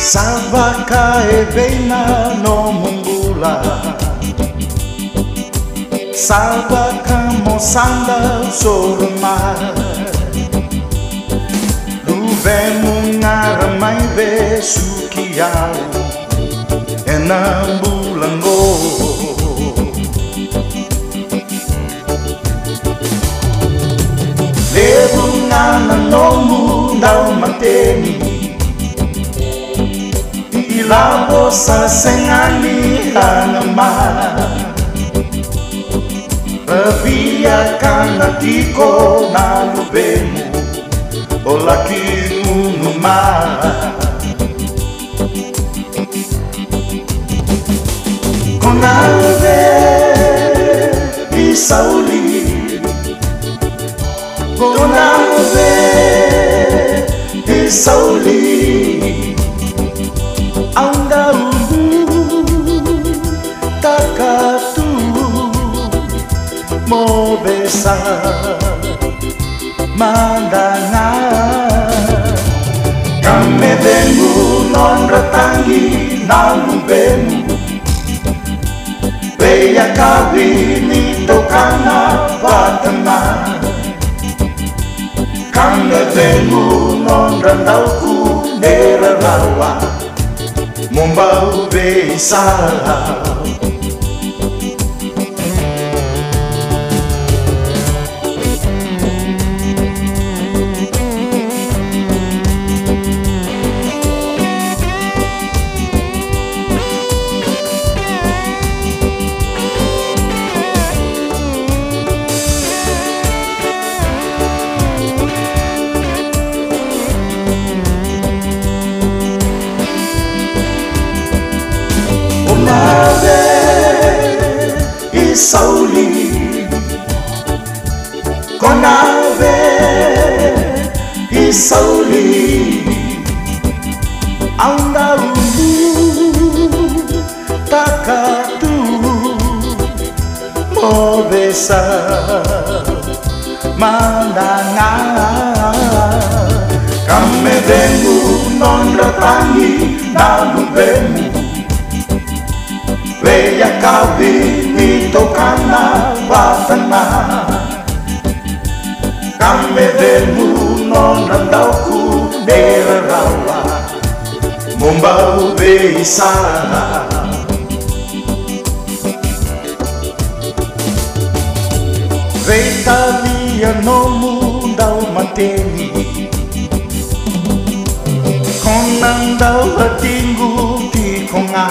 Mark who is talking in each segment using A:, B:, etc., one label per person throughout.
A: Sabaka e veina no mungula, Sabaka mo sanda sorma, Luve mungara mai ve sukiau enambulango. Levungana no mundau mateni, Ilabo sa sengani hanama, Revia kana tiko na lubemu, o laki munuma. Konave isauli, Konave isauli, Anda takatu mo besar mandanga, kami demu non ratangi nalubemu, beya kawini tokana batana, kami demu non randauku nerarawa, Mombau besar. Konave isauli, Konave isauli, Anda takatu mo besar mandanga, kami demu non ratangi nalubemu, Veya kawini tokana batana, kami demu non randauku nerarawa, Mombau besar. Veita via no mundau mateni, konandau hatinggu di konga,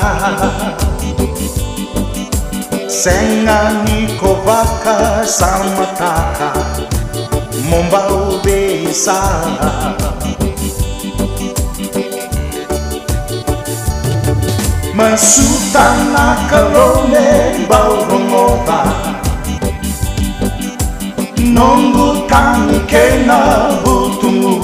A: Sengani kovaka samataka, Mombau besar. Masutana kalone bau rongota, Nongu kami kena butumu,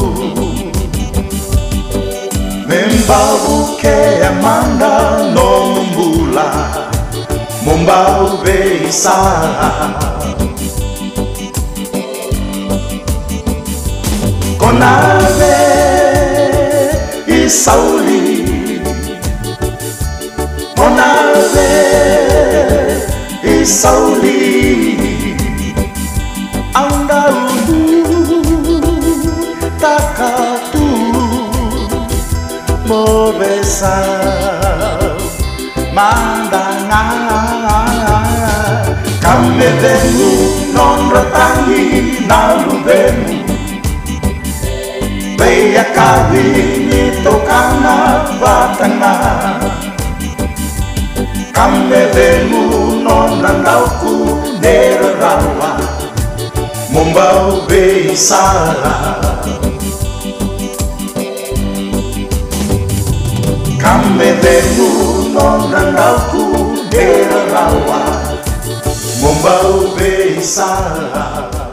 A: Membau ke amanda no mbula, Mombau besar. Konave isauli, Konave isauli, Anda takatu mo besar mandanga, kami demu non ratangi nalubemu, beya kawini tokana batana, kami demu non randauku nerarawa, Mombau besar. Kami demu non randauku nerarawa, Mombau besar.